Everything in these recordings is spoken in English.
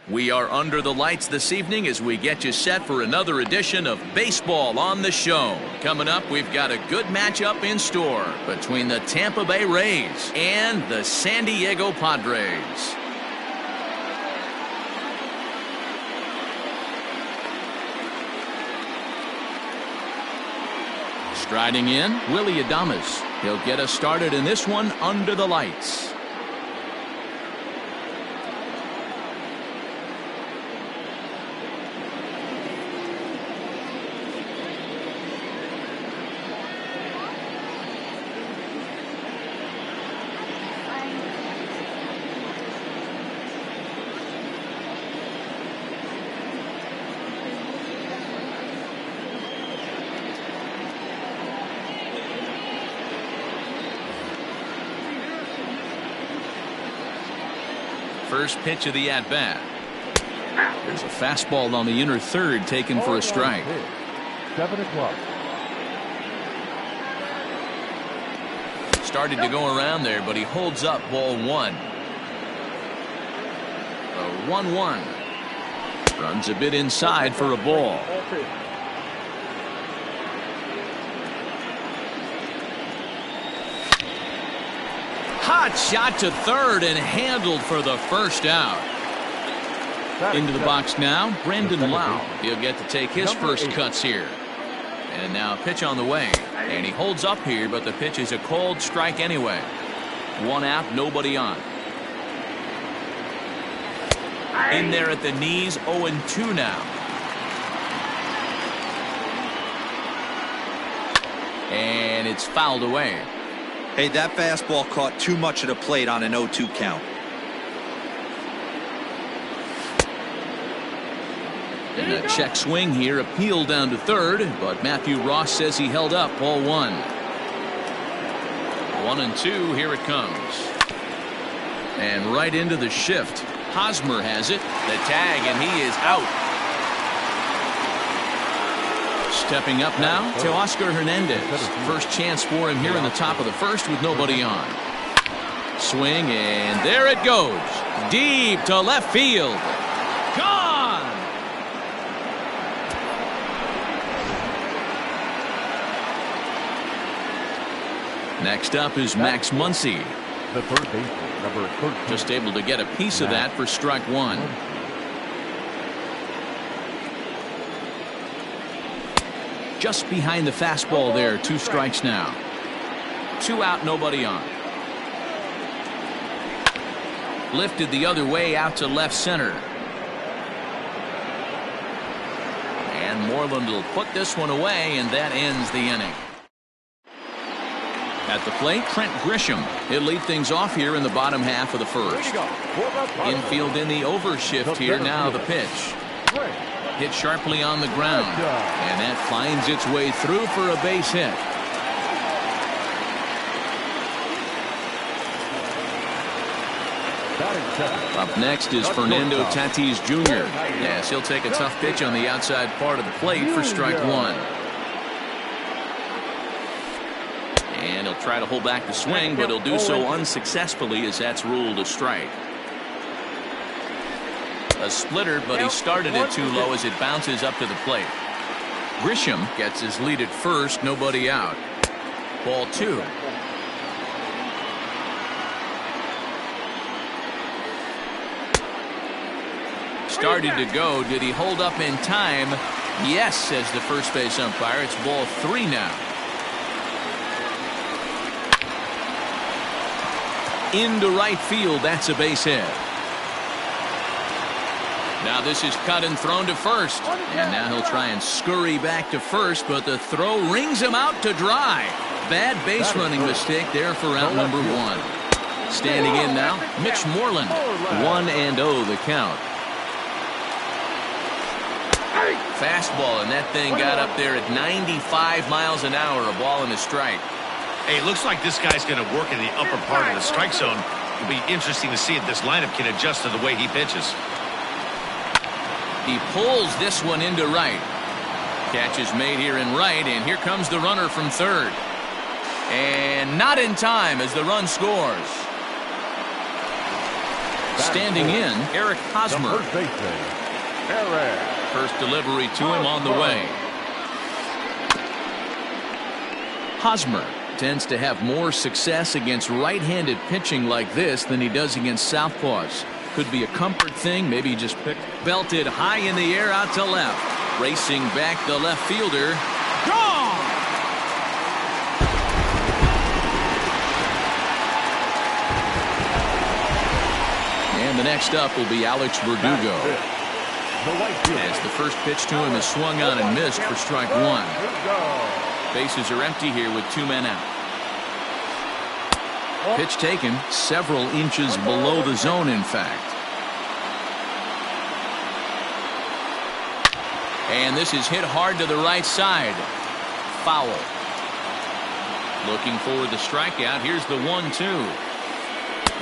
We are under the lights this evening as we get you set for another edition of Baseball on the Show. Coming up, we've got a good matchup in store between the Tampa Bay Rays and the San Diego Padres. Striding in, Willie Adames. He'll get us started in this one under the lights. First pitch of the at-bat. There's a fastball on the inner third taken for a strike. 7 o'clock. Started to go around there, but he holds up ball one. A 1-1. Runs a bit inside for a ball. Hot shot to third and handled for the first out. Into the box now, Brandon Lau. He'll get to take his first cuts here. And now pitch on the way. And he holds up here, but the pitch is a cold strike anyway. One out, nobody on. In there at the knees, 0-2 now. And it's fouled away. Hey, that fastball caught too much of the plate on an 0-2 count. And a check swing here, appeal down to third, but Matthew Ross says he held up ball one. 1-2, here it comes. And right into the shift. Hosmer has it, the tag, and he is out. Stepping up now to Oscar Hernandez. First chance for him here in the top of the first with nobody on. Swing, and there it goes. Deep to left field. Gone! Next up is Max Muncy. The third baseman, number 13. Just able to get a piece of that for strike one. Just behind the fastball there, 2 strikes now. 2 out, nobody on. Lifted the other way out to left center. And Moreland will put this one away, and that ends the inning. At the plate, Trent Grisham. He'll lead things off here in the bottom half of the first. Infield in the overshift here, now the pitch. Hit sharply on the ground, and that finds its way through for a base hit. Up next is Fernando Tatis Jr. Yes, he'll take a tough pitch on the outside part of the plate for strike one. And he'll try to hold back the swing, but he'll do so unsuccessfully as that's ruled a strike. A splitter, but he started it too low as it bounces up to the plate. Grisham gets his lead at first, nobody out. Ball 2. Started to go. Did he hold up in time? Yes, says the first base umpire. It's ball 3 now. Into right field. That's a base hit. Now this is cut and thrown to first. And now he'll try and scurry back to first, but the throw rings him out to dry. Bad base running mistake there for out number 1. Standing in now, Mitch Moreland. 1-0 the count. Fastball, and that thing got up there at 95 miles an hour, a ball and a strike. Hey, it looks like this guy's going to work in the upper part of the strike zone. It'll be interesting to see if this lineup can adjust to the way he pitches. He pulls this one into right. Catch is made here in right, and here comes the runner from third. And not in time as the run scores. Standing in, Eric Hosmer. First baseman, Eric. First delivery to him on the way. Hosmer tends to have more success against right-handed pitching like this than he does against southpaws. Could be a comfort thing, maybe just belted high in the air out to left. Racing back the left fielder. Gone! And the next up will be Alex Verdugo. As the first pitch to him is swung on and missed for strike one. Bases are empty here with 2 men out. Pitch taken several inches below the zone, in fact. And this is hit hard to the right side. Foul. Looking for the strikeout. Here's the 1-2.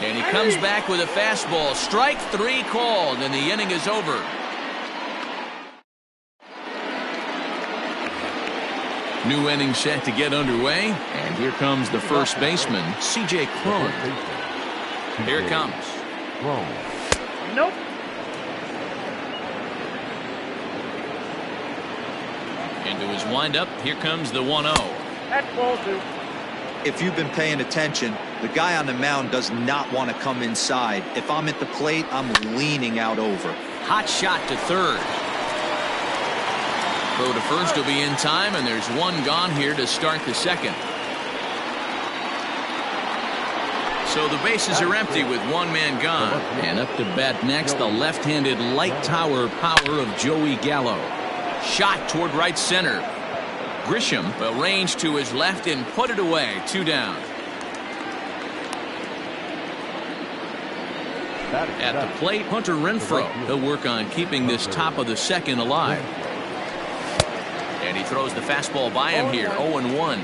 And he comes back with a fastball. Strike 3 called, and the inning is over. New inning set to get underway, and here comes the first baseman, C.J. Cron. Here it comes. Nope. Into his windup, here comes the 1-0. That's ball 2. If you've been paying attention, the guy on the mound does not want to come inside. If I'm at the plate, I'm leaning out over. Hot shot to third. Throw to first will be in time, and there's one gone here to start the second. So the bases are empty with 1 man gone. And up to bat next, the left-handed light tower power of Joey Gallo. Shot toward right center. Grisham will range to his left and put it away. 2 down. At the plate, Hunter Renfroe. He'll work on keeping this top of the second alive. And he throws the fastball by him here. 0-1.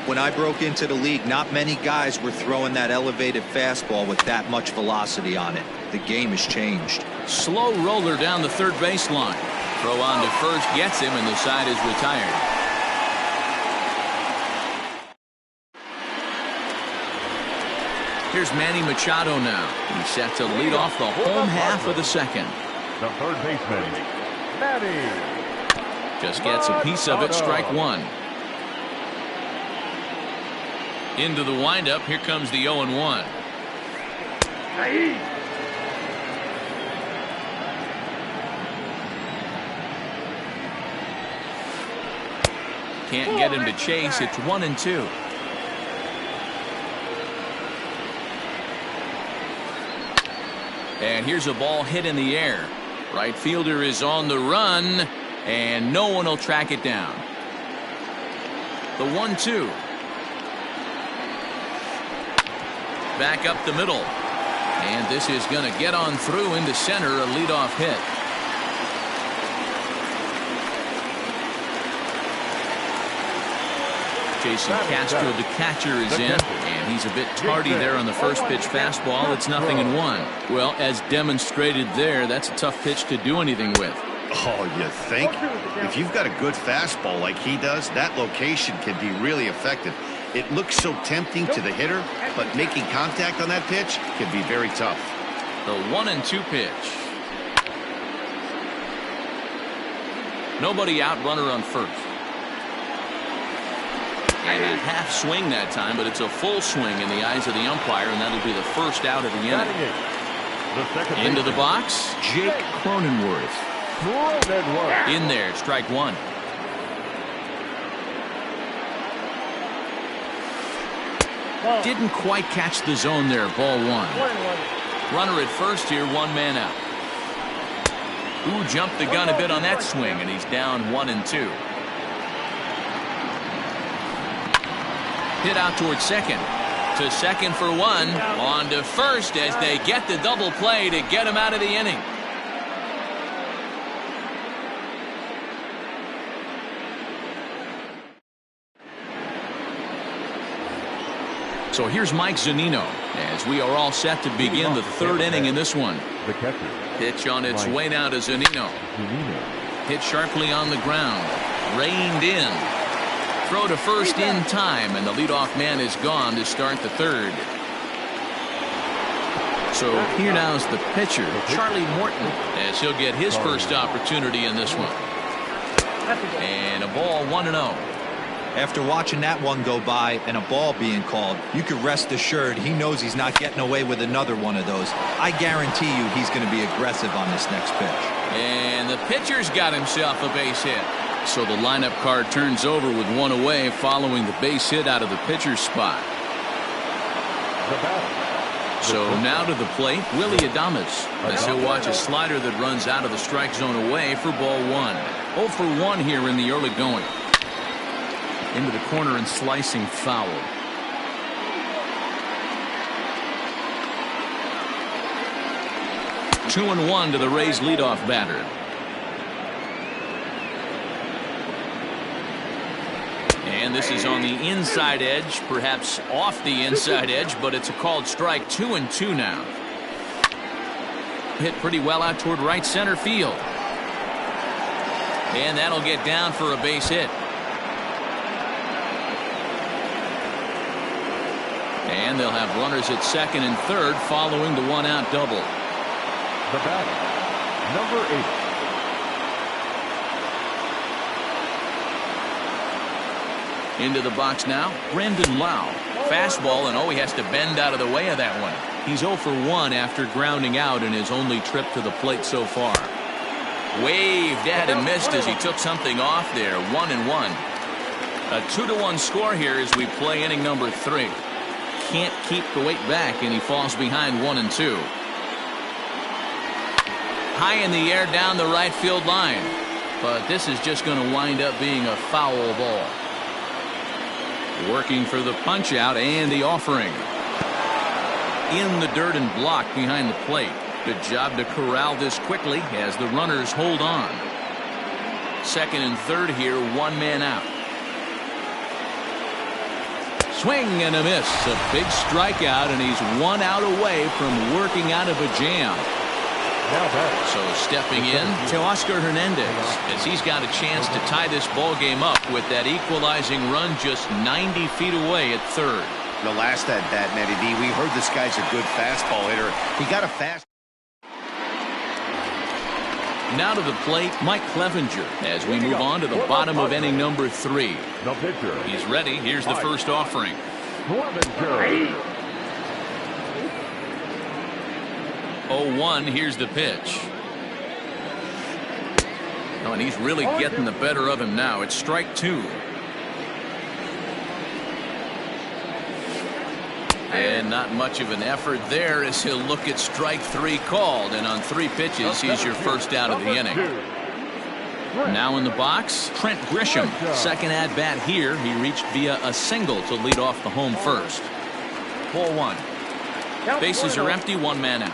When I broke into the league, not many guys were throwing that elevated fastball with that much velocity on it. The game has changed. Slow roller down the third baseline. Throw on to first gets him, and the side is retired. Here's Manny Machado now. He's set to lead off the home half of the second. The third baseman, Manny. Just gets a piece of it. Strike 1. Into the windup. Here comes the 0-1. Can't get him to chase. It's 1-2. And here's a ball hit in the air. Right fielder is on the run, and no one will track it down. The 1-2. Back up the middle. And this is going to get on through into center, a leadoff hit. Jason Castro, the catcher, is in, and he's a bit tardy there on the first pitch fastball. It's 0-1. Well, as demonstrated there, that's a tough pitch to do anything with. Oh, you think? If you've got a good fastball like he does, that location can be really effective. It looks so tempting to the hitter, but making contact on that pitch can be very tough. The 1-2 pitch. Nobody out, runner on first. And a half swing that time, but it's a full swing in the eyes of the umpire, and that'll be the first out of the inning. Into the box, Jake Cronenworth. In there, strike 1. Didn't quite catch the zone there, ball 1. Runner at first here, 1 man out. Ooh, jumped the gun a bit on that swing, and he's down 1-2. Hit out towards second. To second for 1. On to first as they get the double play to get him out of the inning. So here's Mike Zunino as we are all set to begin the 3rd inning in this one. The catcher. Pitch on its way now to Zunino. Hit sharply on the ground. Reined in. Throw to first in time, and the leadoff man is gone to start the 3rd. So here now's the pitcher, Charlie Morton, as he'll get his first opportunity in this one. And a ball 1-0. After watching that one go by and a ball being called, you can rest assured he knows he's not getting away with another one of those. I guarantee you he's going to be aggressive on this next pitch. And the pitcher's got himself a base hit. So the lineup card turns over with one away following the base hit out of the pitcher's spot. So now to the plate, Willie Adames, as he'll watch a slider that runs out of the strike zone away for ball 1. 0 for 1 here in the early going. Into the corner and slicing foul. Two and 1 to the Rays leadoff batter. And this is on the inside edge, perhaps off the inside edge, but it's a called strike. 2-2 now. Hit pretty well out toward right center field. And that'll get down for a base hit. And they'll have runners at second and third following the one-out double. The batter, number 8. Into the box now, Brandon Lau. Fastball, and he has to bend out of the way of that one. He's 0 for 1 after grounding out in his only trip to the plate so far. Waved at and missed as he took something off there. 1-1. A 2-1 score here as we play inning number 3. Can't keep the weight back, and he falls behind 1-2. High in the air down the right field line. But this is just going to wind up being a foul ball. Working for the punch out and the offering. In the dirt and blocked behind the plate. Good job to corral this quickly as the runners hold on. Second and third here, one man out. Swing and a miss. A big strikeout, and he's 1 out away from working out of a jam. So stepping in to Oscar Hernandez as he's got a chance to tie this ball game up with that equalizing run just 90 feet away at third. The last at bat, Matty D, we heard this guy's a good fastball hitter. He got a fast. Now to the plate, Mike Clevenger as we move on to the bottom of inning number 3. The pitcher. He's ready. Here's the first offering. Clevenger. 0-1. Here's the pitch. Oh, and he's really getting the better of him now. It's strike 2. And not much of an effort there as he'll look at strike 3 called. And on 3 pitches, he's your first out of the inning. Now in the box, Trent Grisham. Second at bat here. He reached via a single to lead off the home first. Ball 1. Bases are empty, 1 man out.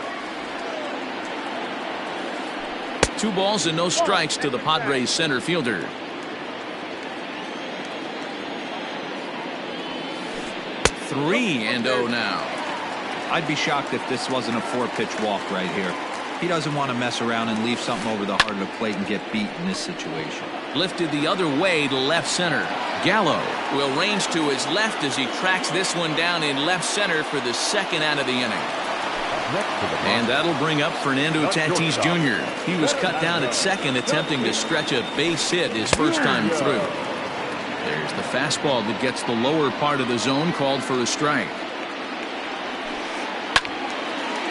2 balls and no strikes to the Padres center fielder. 3-0 now. I'd be shocked if this wasn't a 4-pitch walk right here. He doesn't want to mess around and leave something over the heart of the plate and get beat in this situation. Lifted the other way to left center. Gallo will range to his left as he tracks this one down in left center for the second out of the inning. And that'll bring up Fernando Tatis Jr. He was cut down at second attempting to stretch a base hit his first time through. There's the fastball that gets the lower part of the zone called for a strike.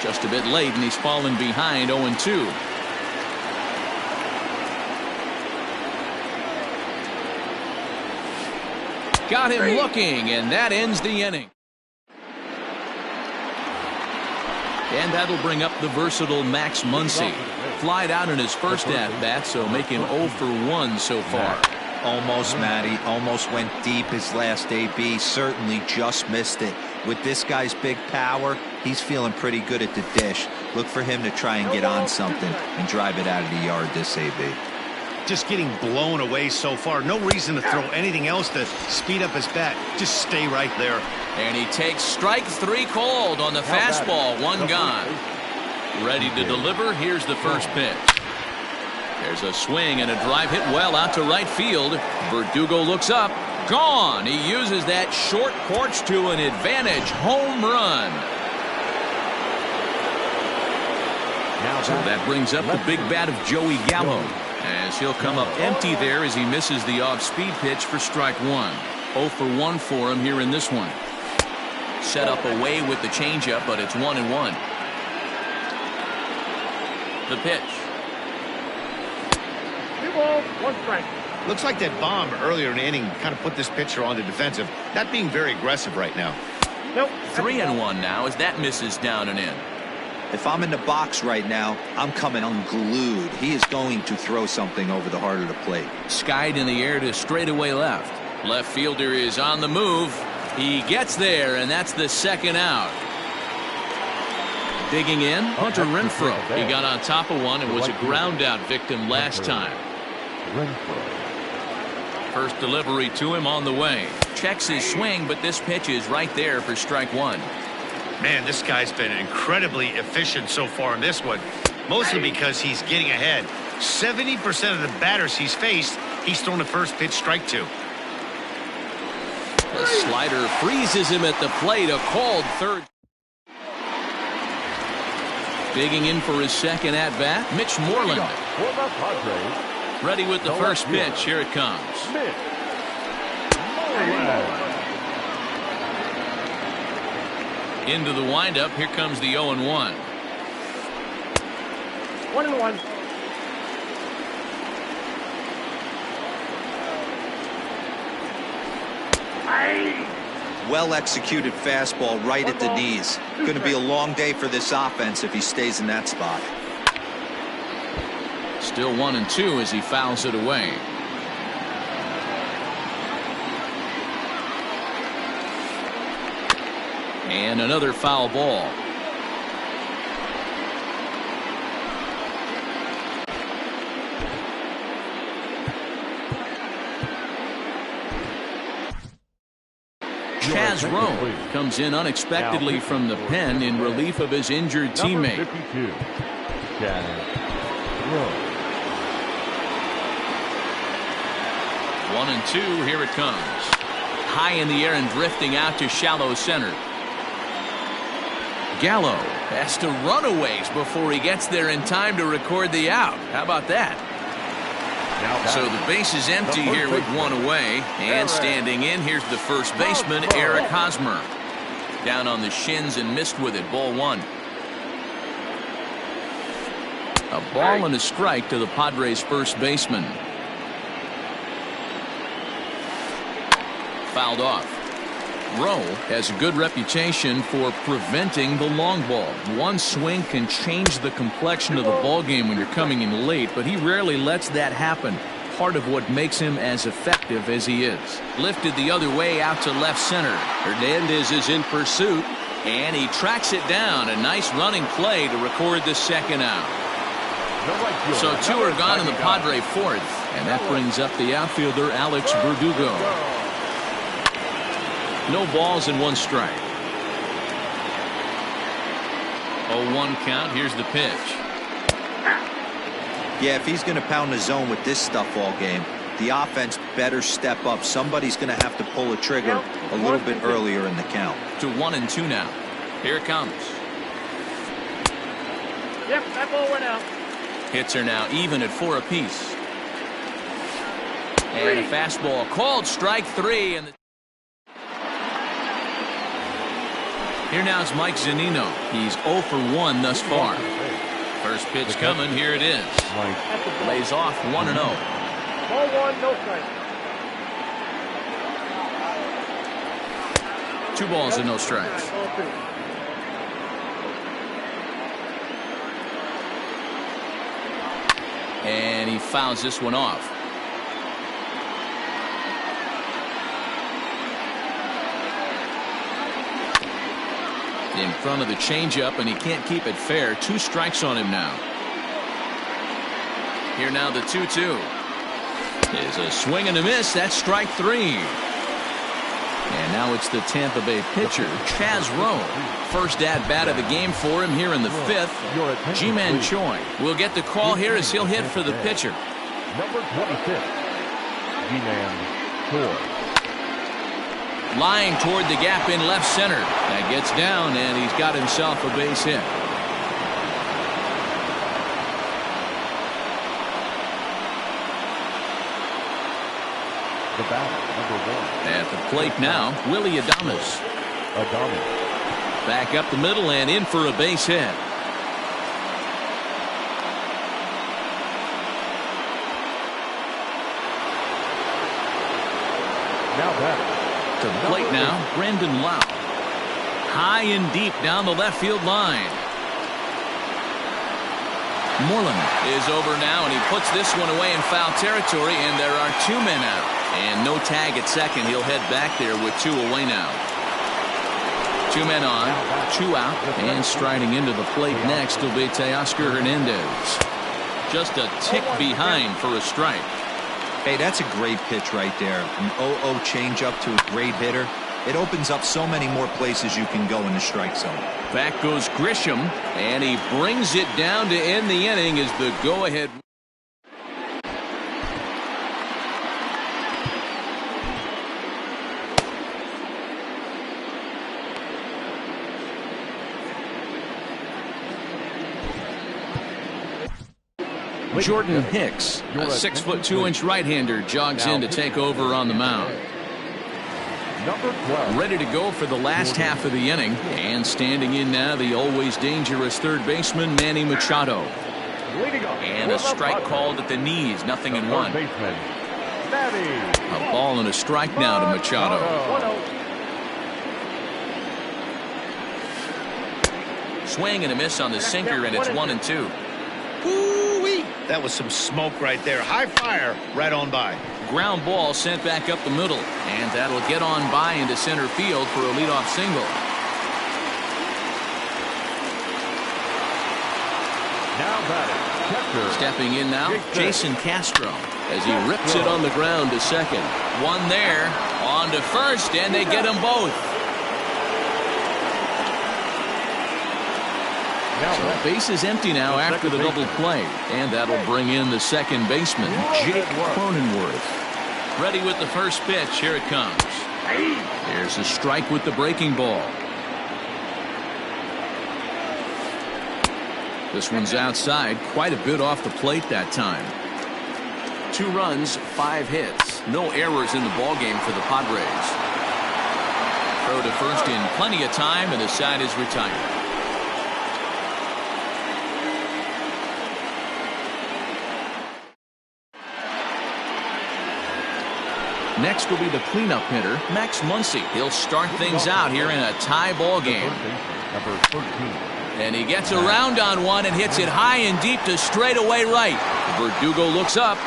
Just a bit late, and he's fallen behind 0-2. Got him looking, and that ends the inning. And that'll bring up the versatile Max Muncy. Flied out in his first at-bat, so making 0 for 1 so far. Almost, Matty. Almost went deep his last AB. Certainly just missed it. With this guy's big power, he's feeling pretty good at the dish. Look for him to try and get on something and drive it out of the yard this AB. Just getting blown away so far. No reason to throw anything else to speed up his bat. Just stay right there. And he takes strike 3 called on the fastball. 1 gone. Ready to deliver. Here's the first pitch. There's a swing and a drive hit well out to right field. Verdugo looks up. Gone. He uses that short porch to an advantage home run. So that brings up the big bat of Joey Gallo, as he'll come up empty there as he misses the off-speed pitch for strike one. 0 for 1 for him here in this one. Set up away with the changeup, but it's 1-1. The pitch. 2 balls, 1 strike. Looks like that bomb earlier in the inning kind of put this pitcher on the defensive. Not being very aggressive right now. Nope. 3-1 now as that misses down and in. If I'm in the box right now, I'm coming unglued. He is going to throw something over the heart of the plate. Skied in the air to straightaway left. Left fielder is on the move. He gets there, and that's the second out. Digging in, Hunter Renfroe. He got on top of one and was a ground out victim last time. First delivery to him on the way. Checks his swing, but this pitch is right there for strike one. Man, this guy's been incredibly efficient so far in this one, mostly because he's getting ahead. 70% of the batters he's faced, he's thrown the first pitch strike to. The slider freezes him at the plate. A called third. Digging in for his second at-bat, Mitch Moreland. Ready with the first pitch. Here it comes. Into the windup. Here comes the 0-1. 1-1. Well executed fastball right at the knees. Going to be a long day for this offense if he stays in that spot. Still 1-2 as he fouls it away. And another foul ball. Chaz Rowe comes in unexpectedly from the pen in relief of his injured teammate. 1-2. Here it comes. High in the air and drifting out to shallow center. Gallo has to run a ways before he gets there in time to record the out. How about that? So the base is empty here with one away. And standing in, here's the first baseman, Eric Hosmer. Down on the shins and missed with it. Ball one. A ball and a strike to the Padres' first baseman. Fouled off. Rowe has a good reputation for preventing the long ball. One swing can change the complexion of the ball game when you're coming in late, but he rarely lets that happen. Part of what makes him as effective as he is. Lifted the other way out to left center. Hernandez is in pursuit, and he tracks it down. A nice running play to record the second out. So two are gone in the Padre fourth, and that brings up the outfielder Alex Verdugo. No balls and one strike. 0-1 count. Here's the pitch. Yeah, if he's going to pound the zone with this stuff all game, the offense better step up. Somebody's going to have to pull a trigger a little bit earlier in the count. To 1-2 now. Here it comes. Yep, that ball went out. Hits are now even at 4 apiece. And a fastball called strike three. And here now is Mike Zunino. He's 0 for 1 thus far. First pitch coming. Here it is. Lays off 1-0. Ball one, no strike. 2 balls and no strikes. And he fouls this one off. In front of the changeup, and he can't keep it fair. 2 strikes on him now. Here now the 2-2. Is a swing and a miss. That's strike 3. And now it's the Tampa Bay pitcher, Chaz Rowe. First at-bat of the game for him here in the 5th. Ji-Man Choi will get the call here as he'll hit for the pitcher. Number 25, Ji-Man Choi. Lying toward the gap in left center. That gets down, and he's got himself a base hit. The batter, number 1. At the plate now, Willie Adames. Back up the middle and in for a base hit. Now batter. To the plate now, Brandon Lau. High and deep down the left field line. Moreland is over now, and he puts this one away in foul territory, and there are 2 men out. And no tag at second. He'll head back there with 2 away now. 2 men on, 2 out, and striding into the plate next will be Teoscar Hernandez. Just a tick behind for a strike. Hey, that's a great pitch right there. An 0-0 changeup to a great hitter. It opens up so many more places you can go in the strike zone. Back goes Grisham, and he brings it down to end the inning as the go-ahead. Jordan Hicks, a 6'2" right-hander, jogs in to take over on the mound. Number 12. Ready to go for the last half of the inning, and standing in now, the always dangerous third baseman Manny Machado. And a strike called at the knees, 0-1. A ball and a strike now to Machado. Swing and a miss on the sinker, and it's 1-2. Woo-wee. That was some smoke right there. High fire right on by. Ground ball sent back up the middle, and that'll get on by into center field for a leadoff single. Now batting, catcher. Stepping in now, Jason Castro, as he rips it on the ground to second. One there, on to first, and they get them both. So base is empty now after the double play, and that'll bring in the second baseman, Jake Cronenworth. Ready with the first pitch. Here it comes. Here's a strike with the breaking ball. This one's outside, quite a bit off the plate that time. 2 runs, 5 hits, no errors in the ballgame for the Padres. Throw to first in plenty of time, and the side is retired. Next will be the cleanup hitter, Max Muncy. He'll start things out here in a tie ball game. Number 13. And he gets around on one and hits it high and deep to straightaway right. Verdugo looks up.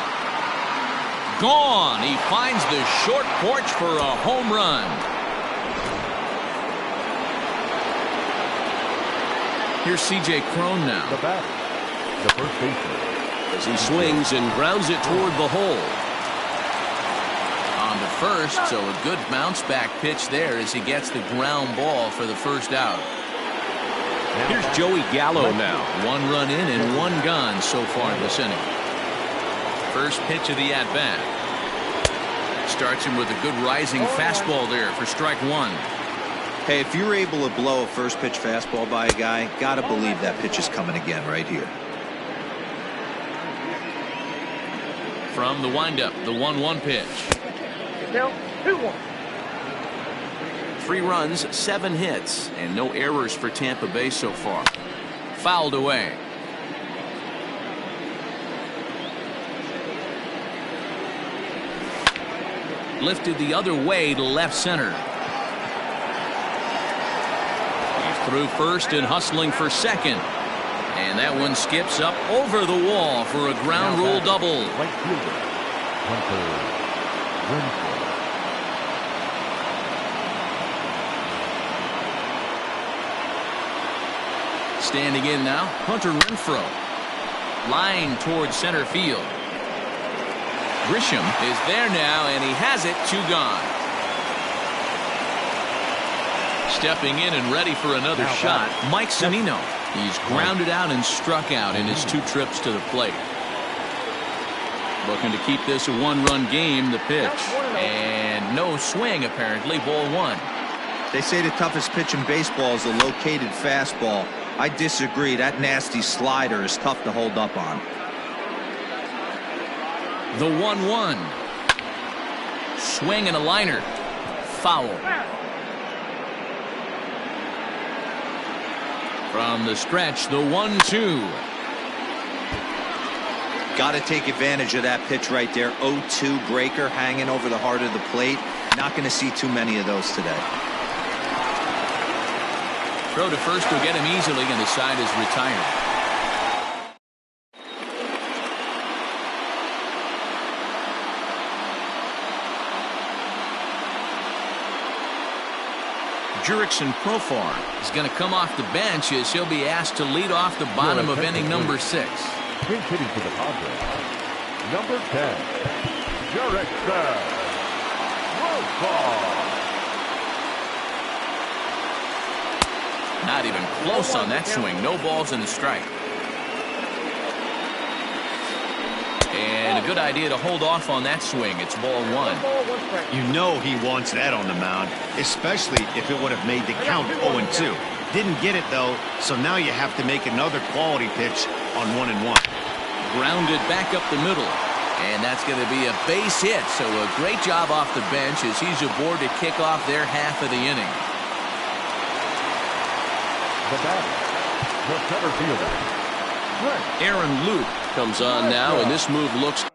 Gone. He finds the short porch for a home run. Here's C.J. Cron now. The batter, the first baseman. As he swings and grounds it toward the hole. On to first, so a good bounce back pitch there as he gets the ground ball for the first out. Here's Joey Gallo now. 1 run in and 1 gone so far this inning. First pitch of the at-bat. Starts him with a good rising fastball there for strike 1. Hey, if you're able to blow a first pitch fastball by a guy, gotta believe that pitch is coming again right here. From the windup, the 1-1 pitch. 2-1. 3 runs, 7 hits, and no errors for Tampa Bay so far. Fouled away. Lifted the other way to left center. He's through first and hustling for second. And that one skips up over the wall for a ground rule double. Right fielder, Hunter Renfroe. Standing in now, Hunter Renfroe. Line towards center field. Grisham is there now, and he has it. 2 gone. Stepping in and ready for another shot, Mike Zunino. He's grounded out and struck out in his 2 trips to the plate. Looking to keep this a 1-run game, the pitch. And no swing, apparently. Ball 1. They say the toughest pitch in baseball is a located fastball. I disagree. That nasty slider is tough to hold up on. The 1-1. Swing and a liner. Foul. From the stretch, the 1-2. Got to take advantage of that pitch right there. 0-2 breaker hanging over the heart of the plate. Not going to see too many of those today. Throw to first will get him easily, and the side is retired. Jurickson Profar is going to come off the bench as he'll be asked to lead off the bottom of inning number 6. Pinch hitting for the Padres. Number 10, Jurickson Profar. Not even close on that swing. No balls and a strike. And a good idea to hold off on that swing. It's ball 1. You know he wants that on the mound, especially if it would have made the count 0-2. Didn't get it, though, so now you have to make another quality pitch on 1-1. Grounded back up the middle. And that's going to be a base hit. So a great job off the bench as he's aboard to kick off their half of the inning. The batter, the center fielder, Aaron Luke comes on now, and this move looks.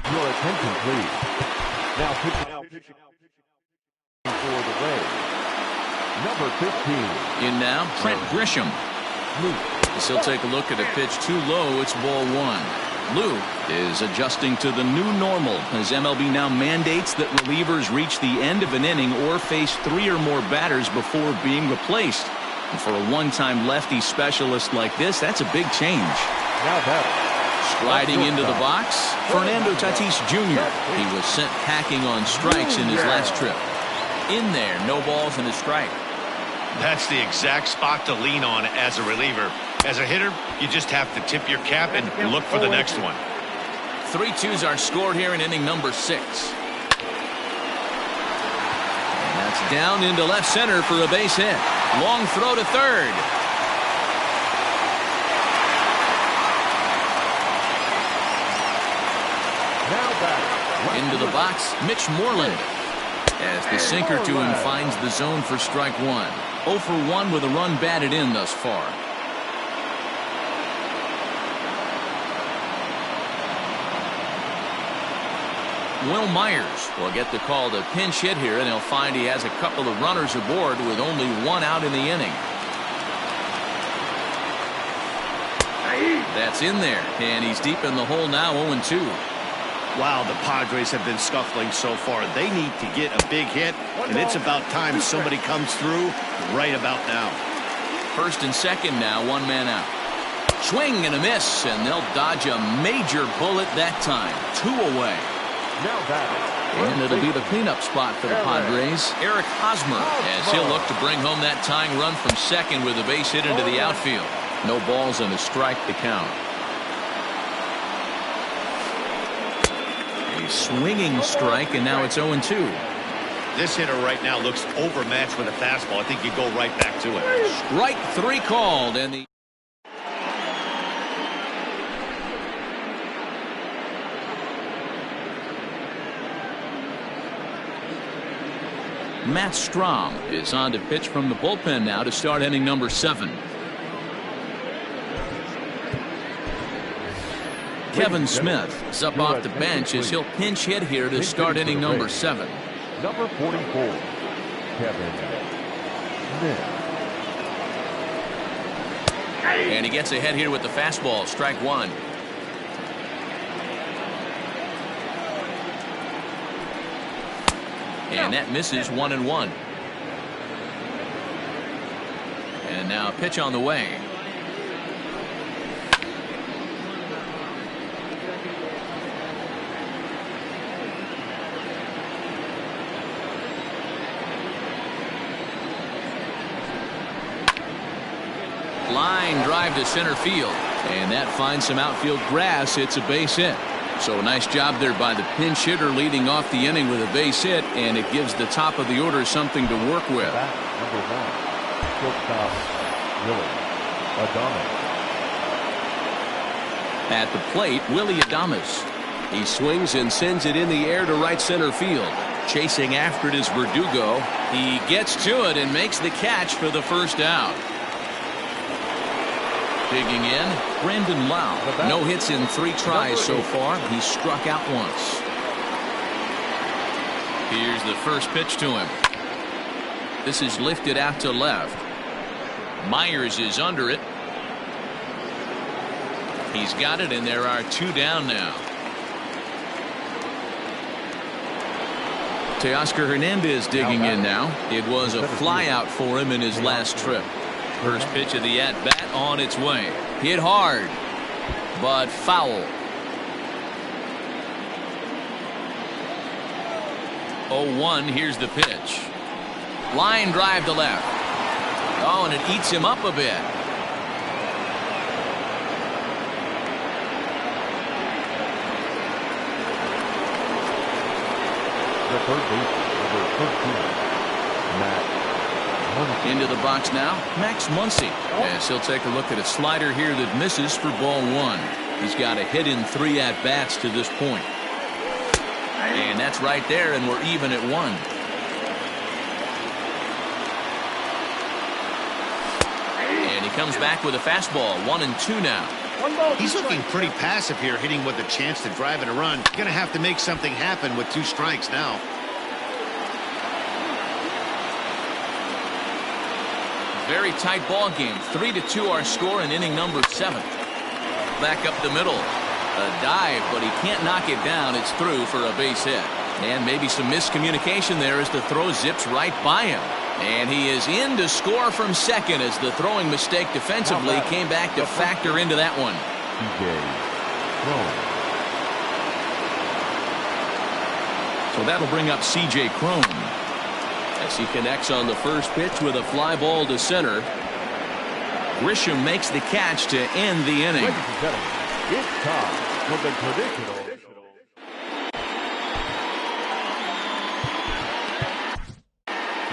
Your attention, please. Now pitching for the Rays. Number 15. In now, Trent Grisham. As he'll take a look at a pitch too low. It's ball 1. Luke is adjusting to the new normal as MLB now mandates that relievers reach the end of an inning or face 3 or more batters before being replaced. And for a one-time lefty specialist like this, that's a big change. Now batter. Sliding into the box, Fernando Tatis Jr. He was sent packing on strikes in his last trip. In there, no balls and a strike. That's the exact spot to lean on as a reliever. As a hitter, you just have to tip your cap and look for the next one. 3-2s are scored here in inning number 6. And that's down into left center for a base hit. Long throw to third. Now batter. Into the box, Mitch Moreland. As the sinker to him finds the zone for strike 1. 0 for 1 with a run batted in thus far. Will Myers will get the call to pinch hit here, and he'll find he has a couple of runners aboard with only 1 out in the inning. That's in there, and he's deep in the hole now, 0-2. Wow, the Padres have been scuffling so far. They need to get a big hit, and it's about time somebody comes through right about now. First and second now, 1 man out. Swing and a miss, and they'll dodge a major bullet that time. 2 away. Now batter. And it'll be the cleanup spot for the Padres. Eric Hosmer, as he'll look to bring home that tying run from second with a base hit into the outfield. No balls and a strike to count. A swinging strike, and now it's 0-2. This hitter right now looks overmatched with a fastball. I think you go right back to it. Strike 3 called, and the Matt Strahm is on to pitch from the bullpen now to start inning number 7. Kevin Smith is up off the bench as he'll pinch hit here to start inning number 7. Number 44, Kevin Smith. And he gets ahead here with the fastball, strike 1. And that misses 1-1. And now a pitch on the way. Line drive to center field. And that finds some outfield grass. It's a base hit. So a nice job there by the pinch hitter leading off the inning with a base hit, and it gives the top of the order something to work with. Number 1, shortstop, Willie Adames. At the plate, Willie Adames. He swings and sends it in the air to right center field. Chasing after it is Verdugo. He gets to it and makes the catch for the first out. Digging in, Brandon Lau. No hits in 3 tries so far. He struck out once. Here's the first pitch to him. This is lifted out to left. Myers is under it. He's got it, and there are 2 down now. Teoscar Hernandez digging in now. It was a flyout for him in his last trip. First pitch of the at-bat on its way. Hit hard, but foul. 0-1, here's the pitch. Line drive to left. Oh, and it eats him up a bit. The third baseman, number 13, Matt. Into the box now, Max Muncy. Yes, he'll take a look at a slider here that misses for ball 1. He's got a hit in 3 at-bats to this point. And that's right there, and we're even at 1. And he comes back with a fastball, 1-2 now. He's looking pretty passive here, hitting with a chance to drive in a run. Gonna have to make something happen with 2 strikes now. Very tight ball game. 3-2 our score in inning number 7. Back up the middle. A dive, but he can't knock it down. It's through for a base hit. And maybe some miscommunication there as the throw zips right by him. And he is in to score from second as the throwing mistake defensively came back to factor into that one. So that'll bring up C.J. Cron as he connects on the first pitch with a fly ball to center. Grisham makes the catch to end the inning. It's time for the traditional.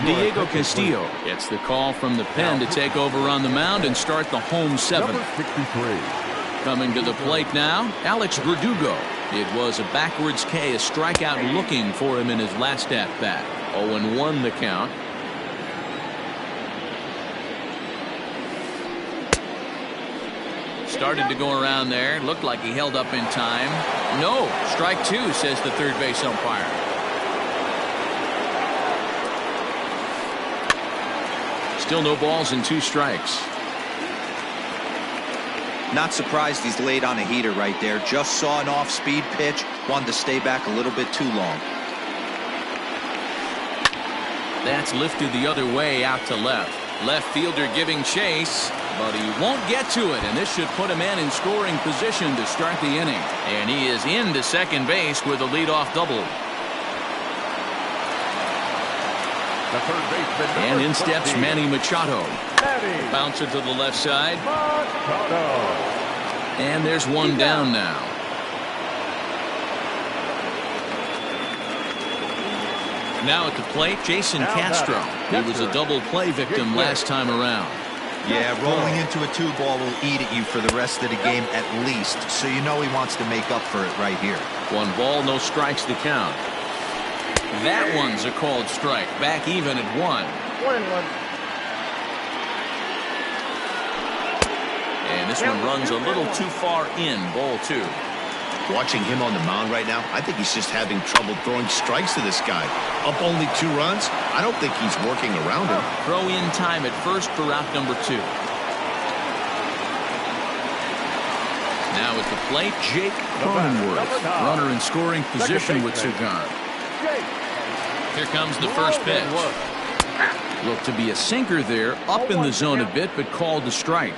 Diego Castillo gets the call from the pen to take over on the mound and start the home 7th. Number 63. Coming to the plate now, Alex Verdugo. It was a backwards K, a strikeout looking for him in his last at-bat. 0-1 the count. Started to go around there. Looked like he held up in time. No, strike 2, says the third base umpire. Still no balls and 2 strikes. Not surprised he's laid on a heater right there. Just saw an off-speed pitch. Wanted to stay back a little bit too long. That's lifted the other way out to left. Left fielder giving chase, but he won't get to it, and this should put a man in scoring position to start the inning. And he is into second base with a leadoff double. The third baseman, and in steps 14. Manny Machado. Bouncer to the left side. And there's one down now. Now at the plate, Jason Castro. He was a double play victim last time around. Yeah, rolling into a 2-ball will eat at you for the rest of the game at least, so you know he wants to make up for it right here. 1 ball, no strikes to count. That one's a called strike. Back even at 1. 1-1. And this one runs a little too far in, ball 2. Watching him on the mound right now, I think he's just having trouble throwing strikes to this guy. Up only 2 runs? I don't think he's working around him. Throw in time at first for out number 2. Now at the plate, Jake Cronenworth. Runner in scoring position with Cigar. Here comes the first pitch. Looked to be a sinker there, up in the zone a bit, but called the strike.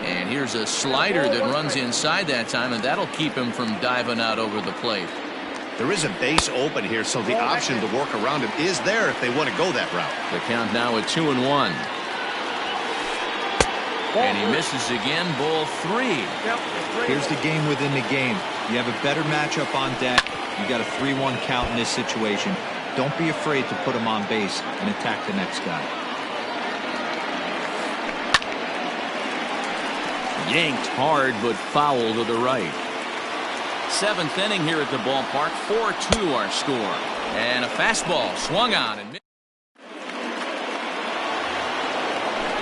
And here's a slider that runs inside that time, and that'll keep him from diving out over the plate. There is a base open here, so the option to work around him is there if they want to go that route. The count now at 2-1. And he misses again, ball 3. Here's the game within the game. You have a better matchup on deck. You got a 3-1 count in this situation. Don't be afraid to put him on base and attack the next guy. yanked hard but foul to the right. Seventh inning here at the ballpark. 4-2 our score. And a fastball swung on and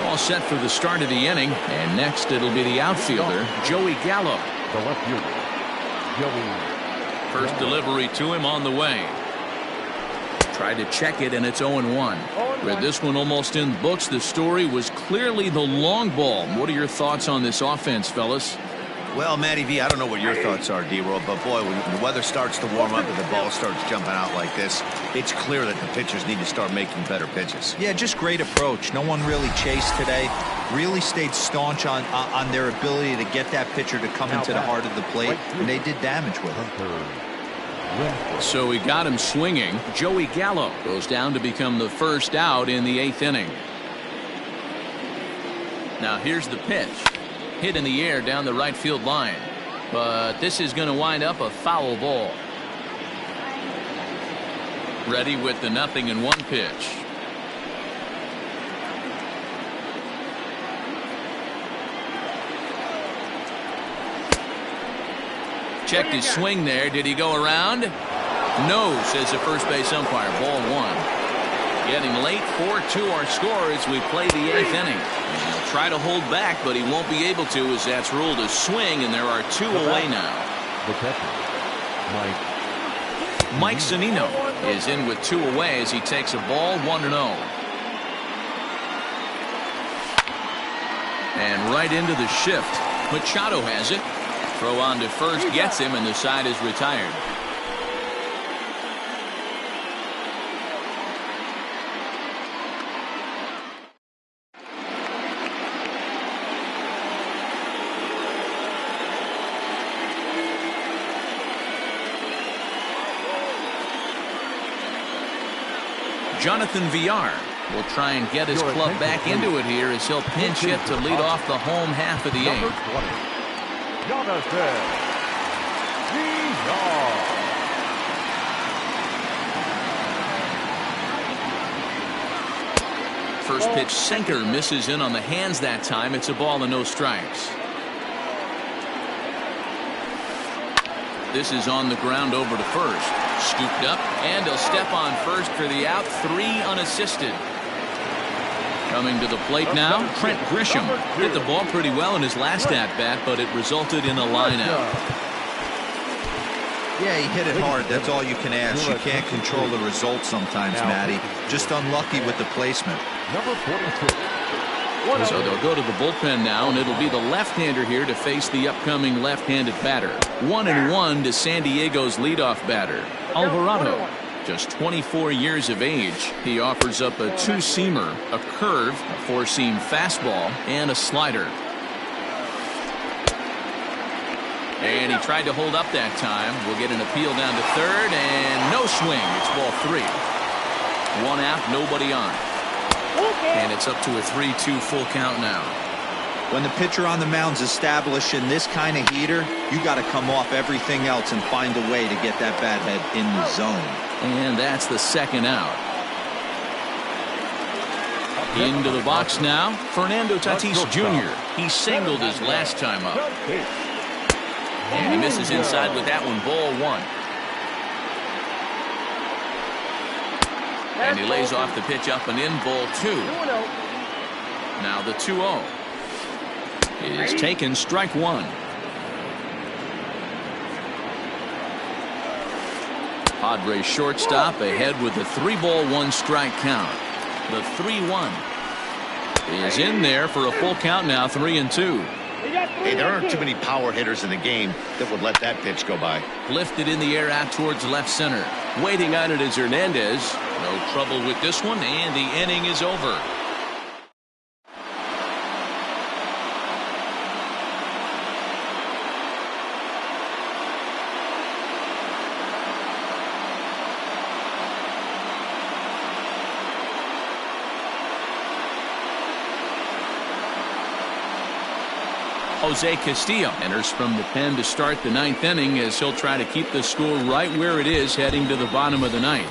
all set for the start of the inning. And next it'll be the outfielder, Joey Gallo. The left fielder, Joey. First delivery to him on the way. Tried to check it, and it's 0-1. With this one almost in the books, the story was clearly the long ball. What are your thoughts on this offense, fellas? Well, Matty V, I don't know what your thoughts are, D-Roll, but boy, when the weather starts to warm up and the ball starts jumping out like this, it's clear that the pitchers need to start making better pitches. Yeah, just great approach. No one really chased today. Really stayed staunch on their ability to get that pitcher to come into the heart of the plate, and they did damage with it. So he got him swinging. Joey Gallo goes down to become the first out in the 8th inning. Now here's the pitch. Hit in the air down the right field line. But this is going to wind up a foul ball. Ready with the 0-1 pitch. Checked his swing there. Did he go around? No, says the first base umpire. Ball 1. Getting late. 4-2 our score as we play the 8th inning. And he'll try to hold back, but he won't be able to as that's ruled a swing, and there are 2 away now. The catcher, Mike Zunino is in with 2 away as he takes a ball 1-0. And right into the shift. Machado has it. Throw on to first gets him, and the side is retired. Jonathan Villar will try and get his club back into it here as he'll pinch hit to lead off the home half of the 8th. Jonathan Villar. First pitch sinker misses in on the hands that time. It's a ball and no strikes. This is on the ground over to first. Scooped up, and he'll step on first for the out. 3 unassisted. Coming to the plate now, Trent Grisham. Hit the ball pretty well in his last at-bat, but it resulted in a line-out. Yeah, he hit it hard. That's all you can ask. You can't control the result sometimes, Matty. Just unlucky with the placement. Number 46. So they'll go to the bullpen now, and it'll be the left-hander here to face the upcoming left-handed batter. 1-1 to San Diego's leadoff batter, Alvarado. Just 24 years of age. He offers up a 2-seamer, a curve, a 4-seam fastball, and a slider. And he tried to hold up that time. We'll get an appeal down to third, and no swing. It's ball 3. 1 out, nobody on. And it's up to a 3-2 full count now. When the pitcher on the mound's establishing this kind of heater, you got to come off everything else and find a way to get that bat head in the zone. And that's the 2nd out. Into the box now, Fernando Tatis Jr. He singled his last time up. And he misses inside with that one, ball 1. And he lays off the pitch up and in, ball 2. Now the 2-0 is taken, strike 1. Padres shortstop ahead with a 3-ball 1-strike count. The 3-1 is in there for a full count now, 3-2. Hey, there aren't too many power hitters in the game that would let that pitch go by. Lifted in the air out towards left center. Waiting on it is Hernandez. No trouble with this one, and the inning is over. Jose Castillo enters from the pen to start the 9th inning as he'll try to keep the score right where it is heading to the bottom of the 9th.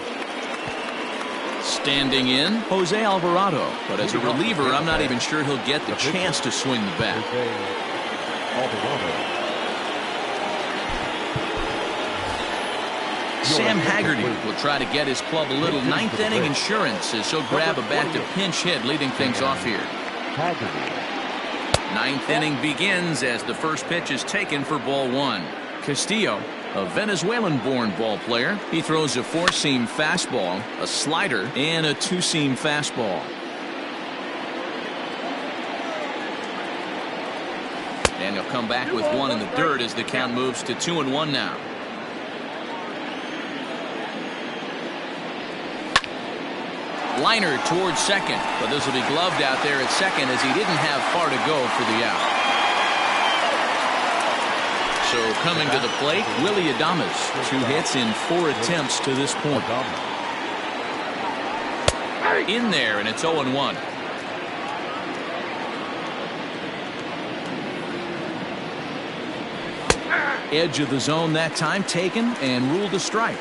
Standing in, Jose Alvarado. But as a reliever, I'm not even sure he'll get the chance to swing the bat. Sam Haggerty will try to get his club a little ninth inning insurance as he'll grab a bat to pinch hit, leading things off here. Ninth inning begins as the first pitch is taken for ball one. Castillo, a Venezuelan-born ball player. He throws a four-seam fastball, a slider, and a two-seam fastball. And he'll come back with one in the dirt as the count moves to 2-1 now. Liner towards second, but this will be gloved out there at second as he didn't have far to go for the out. So coming to the plate, Willie Adames. 2 hits in 4 attempts to this point. In there, and it's 0-1. Edge of the zone that time taken and ruled a strike.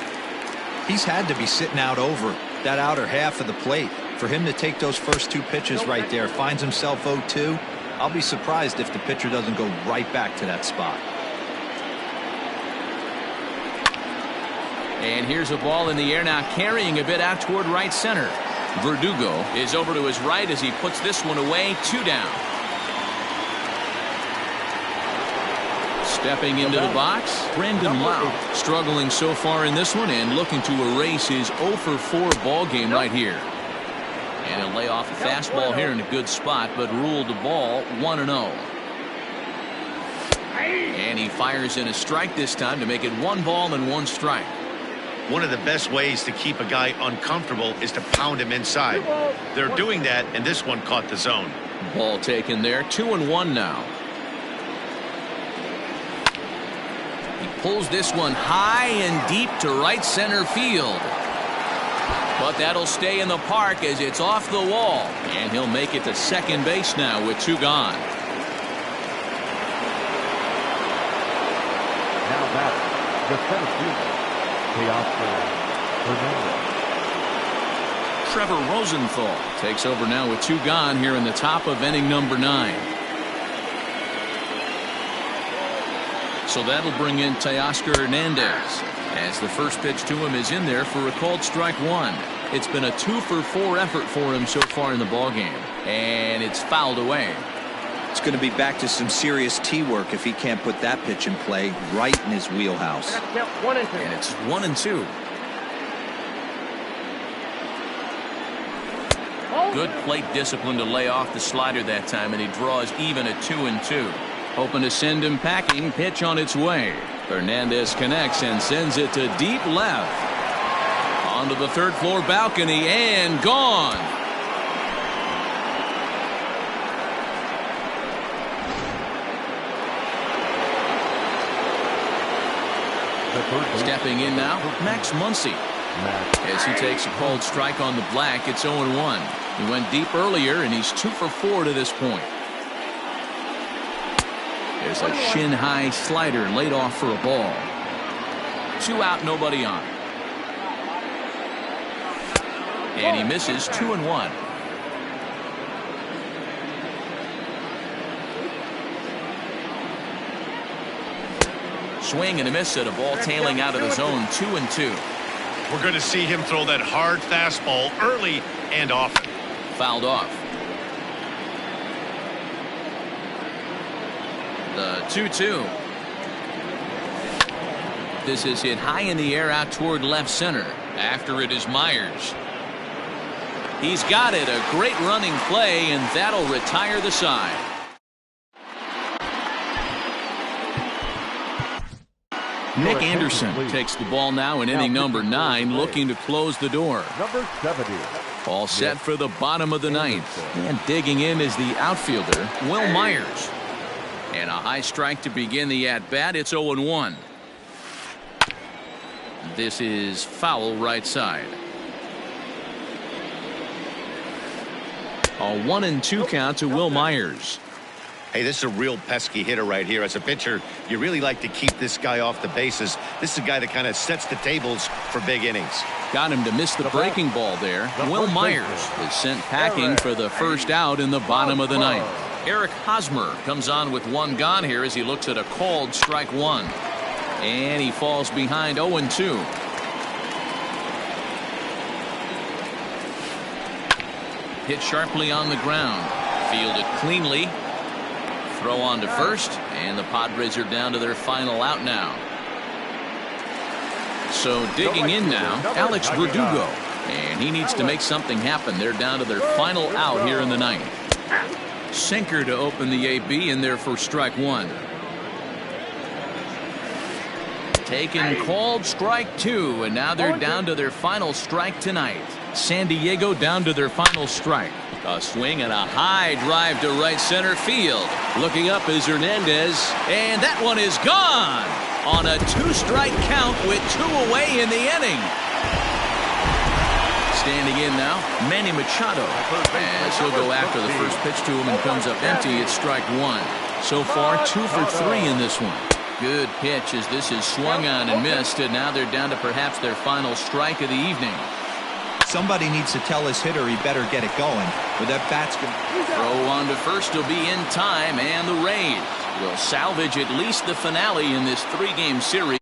He's had to be sitting out over that outer half of the plate. For him to take those first 2 pitches right there, finds himself 0-2. I'll be surprised if the pitcher doesn't go right back to that spot. And here's a ball in the air now, carrying a bit out toward right center. Verdugo is over to his right as he puts this one away. 2 down. Stepping into the box, Brandon Lau, struggling so far in this one and looking to erase his 0 for 4 ball game right here. And he'll lay off a fastball here in a good spot, but ruled the ball 1-0. And he fires in a strike this time to make it 1 ball and 1 strike. One of the best ways to keep a guy uncomfortable is to pound him inside. They're doing that, and this one caught the zone. Ball taken there, 2-1 now. Pulls this one high and deep to right center field. But that'll stay in the park as it's off the wall. And he'll make it to second base now with 2 gone. Now back, the center fielder, Trevor Rosenthal takes over now with 2 gone here in the top of inning number 9. So that'll bring in Teoscar Hernandez as the first pitch to him is in there for a called strike 1. It's been a 2 for 4 effort for him so far in the ballgame, and it's fouled away. It's going to be back to some serious tee work if he can't put that pitch in play right in his wheelhouse. And it's 1-2. Good plate discipline to lay off the slider that time, and he draws even at 2-2. Hoping to send him packing. Pitch on its way. Hernandez connects and sends it to deep left. Onto the 3rd floor balcony and gone. Stepping in now, Max Muncy. As he takes a called strike on the black, it's 0-1. He went deep earlier, and he's 2 for 4 to this point. There's a shin-high slider laid off for a ball. 2 out, nobody on. And he misses 2-1. Swing and a miss at a ball tailing out of the zone. 2-2. We're going to see him throw that hard fastball early and often. Fouled off. The 2-2. This is hit high in the air out toward left center. After it is Myers. He's got it. A great running play, and that'll retire the side. Nick Anderson takes the ball now in inning number 9, looking to close the door. Number 70. All set for the bottom of the 9th. And digging in is the outfielder, Will Myers. And a high strike to begin the at-bat. It's 0-1. This is foul right side. A 1-2 count to Will Myers. Hey, this is a real pesky hitter right here. As a pitcher, you really like to keep this guy off the bases. This is a guy that kind of sets the tables for big innings. Got him to miss the breaking ball there. Will Myers is sent packing for the first out in the bottom of the 9th. Eric Hosmer comes on with one gone here as he looks at a called strike one. And he falls behind 0-2. Hit sharply on the ground. Fielded cleanly. Throw on to first. And the Padres are down to their final out now. So digging in now, Alex Verdugo. And he needs to make something happen. They're down to their final out here in the ninth. Sinker to open the AB in there for strike one. Taken called strike two, and now they're down to their final strike tonight. San Diego down to their final strike. A swing and a high drive to right center field. Looking up is Hernandez, and that one is gone on a two-strike count with two away in the inning. Standing in now, Manny Machado, as he'll go after the first pitch to him and comes up empty. It's strike one. So far, 2 for 3 in this one. Good pitch as this is swung on and missed, and now they're down to perhaps their final strike of the evening. Somebody needs to tell his hitter he better get it going, or that bat's going to... Throw on to first will be in time, and the Rays will salvage at least the finale in this 3-game series.